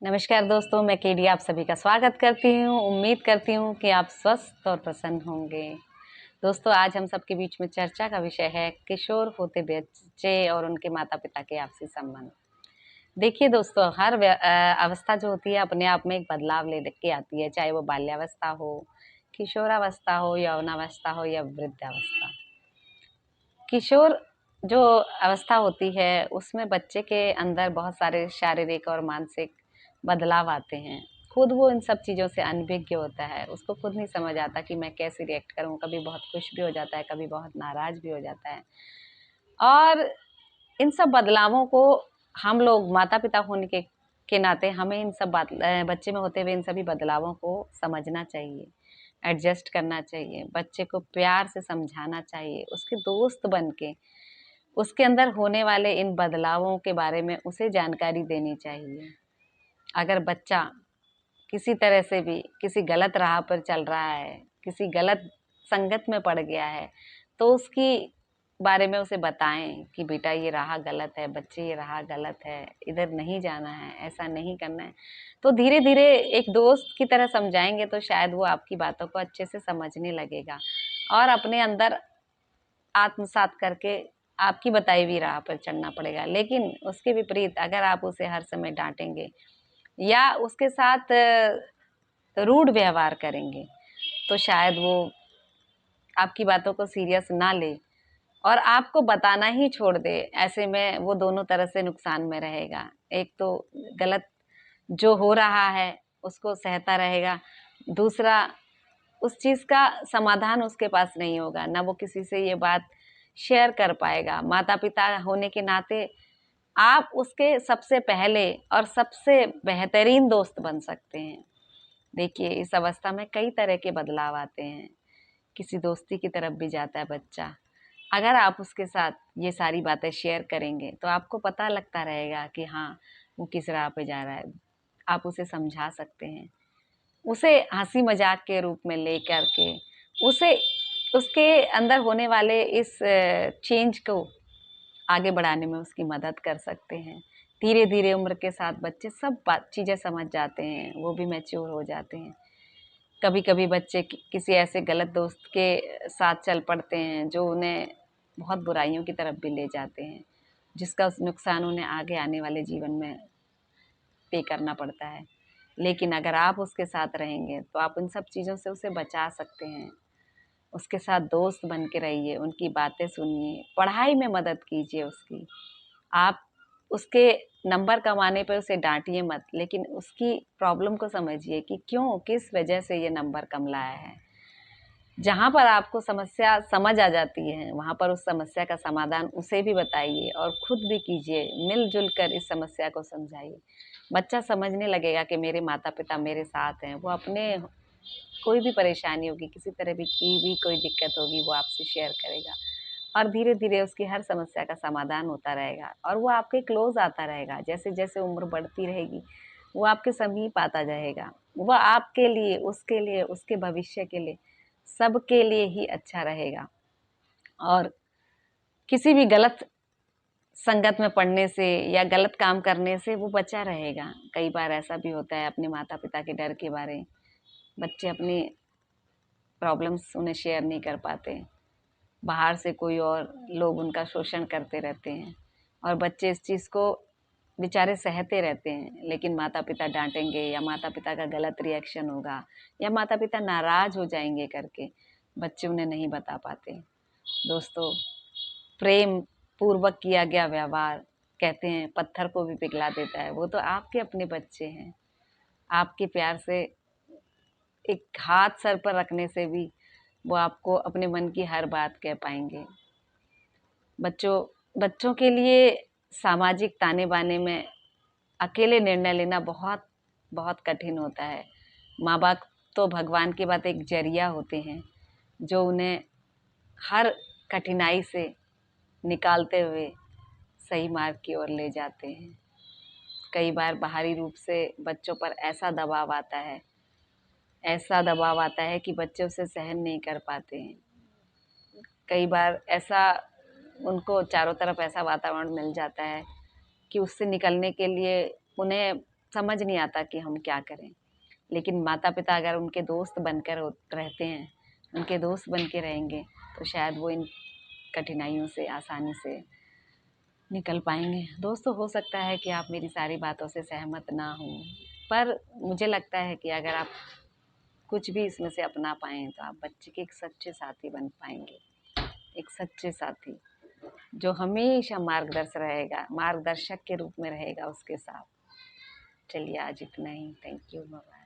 नमस्कार दोस्तों, मैं केडी आप सभी का स्वागत करती हूँ। उम्मीद करती हूँ कि आप स्वस्थ और प्रसन्न होंगे। दोस्तों, आज हम सबके बीच में चर्चा का विषय है किशोर होते बच्चे और उनके माता-पिता के आपसी संबंध। देखिए दोस्तों, हर अवस्था जो होती है अपने आप में एक बदलाव लेके आती है, चाहे वो बाल्यावस्था हो, किशोरावस्था हो, यौनावस्था हो या वृद्धावस्था। किशोर जो अवस्था होती है उसमें बच्चे के अंदर बहुत सारे शारीरिक और मानसिक बदलाव आते हैं। खुद वो इन सब चीज़ों से अनभिज्ञ होता है, उसको खुद नहीं समझ आता कि मैं कैसे रिएक्ट करूँ। कभी बहुत खुश भी हो जाता है, कभी बहुत नाराज़ भी हो जाता है। और इन सब बदलावों को हम लोग माता-पिता होने के नाते हमें इन सब बच्चे में होते हुए इन सभी बदलावों को समझना चाहिए, एडजस्ट करना चाहिए, बच्चे को प्यार से समझाना चाहिए, उसके दोस्त बन के उसके अंदर होने वाले इन बदलावों के बारे में उसे जानकारी देनी चाहिए। अगर बच्चा किसी तरह से भी किसी गलत राह पर चल रहा है, किसी गलत संगत में पड़ गया है, तो उसकी बारे में उसे बताएँ कि बेटा ये राह गलत है, बच्चे ये राह गलत है, इधर नहीं जाना है, ऐसा नहीं करना है। तो धीरे-धीरे एक दोस्त की तरह समझाएँगे तो शायद वो आपकी बातों को अच्छे से समझने लगेगा और अपने अंदर आत्मसात करके आपकी बताई हुई राह पर चलना पड़ेगा। लेकिन उसके विपरीत अगर आप उसे हर समय डाँटेंगे या उसके साथ रूड व्यवहार करेंगे, तो शायद वो आपकी बातों को सीरियस ना ले और आपको बताना ही छोड़ दे। ऐसे में वो दोनों तरह से नुकसान में रहेगा। एक तो गलत जो हो रहा है, उसको सहता रहेगा। दूसरा, उस चीज़ का समाधान उसके पास नहीं होगा, ना वो किसी से ये बात शेयर कर पाएगा। माता-पिता होने के नाते आप उसके सबसे पहले और सबसे बेहतरीन दोस्त बन सकते हैं। देखिए, इस अवस्था में कई तरह के बदलाव आते हैं। किसी दोस्ती की तरफ भी जाता है बच्चा। अगर आप उसके साथ ये सारी बातें शेयर करेंगे, तो आपको पता लगता रहेगा कि हाँ, वो किस राह पे जा रहा है। आप उसे समझा सकते हैं। उसे हँसी-मज़ाक के रूप में लेकर के उसे उसके अंदर होने वाले इस चेंज को आगे बढ़ाने में उसकी मदद कर सकते हैं। धीरे-धीरे उम्र के साथ बच्चे सब बात चीज़ें समझ जाते हैं, वो भी मैच्योर हो जाते हैं। कभी-कभी बच्चे किसी ऐसे गलत दोस्त के साथ चल पड़ते हैं, जो उन्हें बहुत बुराइयों की तरफ भी ले जाते हैं, जिसका नुकसान उन्हें आगे आने वाले जीवन में पे करना पड़ता है। लेकिन अगर आप उसके साथ रहेंगे, तो आप उन सब चीज़ों से उसे बचा सकते हैं। उसके साथ दोस्त बन के रहिए, उनकी बातें सुनिए, पढ़ाई में मदद कीजिए उसकी। आप उसके नंबर कम आने पे उसे डाँटिए मत, लेकिन उसकी प्रॉब्लम को समझिए कि क्यों, किस वजह से ये नंबर कम लाया है। जहाँ पर आपको समस्या समझ आ जाती है, वहाँ पर उस समस्या का समाधान उसे भी बताइए और खुद भी कीजिए, मिल-जुल कर इस समस्या को समझाइए। बच्चा समझने लगेगा कि मेरे माता-पिता मेरे साथ हैं, वो अपने कोई भी परेशानी होगी, किसी तरह की भी कोई दिक्कत होगी, वो आपसे शेयर करेगा और धीरे-धीरे उसकी हर समस्या का समाधान होता रहेगा और वो आपके क्लोज़ आता रहेगा। जैसे-जैसे उम्र बढ़ती रहेगी, वो आपके समीप आता जाएगा। वो आपके लिए, उसके भविष्य के लिए, सबके लिए ही अच्छा रहेगा और किसी भी गलत संगत में पड़ने से या गलत काम करने से वो बचा रहेगा। कई बार ऐसा भी होता है अपने माता-पिता के डर के बारे बच्चे अपनी प्रॉब्लम्स उन्हें शेयर नहीं कर पाते। बाहर से कोई और लोग उनका शोषण करते रहते हैं और बच्चे इस चीज़ को बेचारे सहते रहते हैं। लेकिन माता-पिता डाँटेंगे या माता-पिता का गलत रिएक्शन होगा या माता-पिता नाराज़ हो जाएँगे करके, बच्चे उन्हें नहीं बता पाते। दोस्तों, प्रेम पूर्वक किया गया व्यवहार कहते हैं पत्थर को भी पिघला देता है। वो तो आपके अपने बच्चे हैं। आपके प्यार से एक हाथ सर पर रखने से भी वो आपको अपने मन की हर बात कह पाएँगे। बच्चों बच्चों के लिए सामाजिक ताने-बाने में अकेले निर्णय लेना बहुत बहुत कठिन होता है। माँ-बाप तो भगवान की बात एक ज़रिया होते हैं, जो उन्हें हर कठिनाई से निकालते हुए सही मार्ग की ओर ले जाते हैं। कई बार बाहरी रूप से बच्चों पर ऐसा दबाव आता है कि बच्चे उसे सहन नहीं कर पाते हैं। कई बार ऐसा उनको चारों तरफ ऐसा वातावरण मिल जाता है कि उससे निकलने के लिए उन्हें समझ नहीं आता कि हम क्या करें। लेकिन माता पिता अगर उनके दोस्त बनकर रहते हैं, उनके दोस्त बन के रहेंगे, तो शायद वो इन कठिनाइयों से आसानी से निकल पाएंगे। दोस्तों, हो सकता है कि आप मेरी सारी बातों से सहमत ना हों, पर मुझे लगता है कि अगर आप कुछ भी इसमें से अपना पाएँ तो आप बच्चे के एक सच्चे साथी बन पाएंगे। एक सच्चे साथी जो हमेशा मार्गदर्शक के रूप में रहेगा उसके साथ। चलिए आज इतना ही। Thank you. बाय।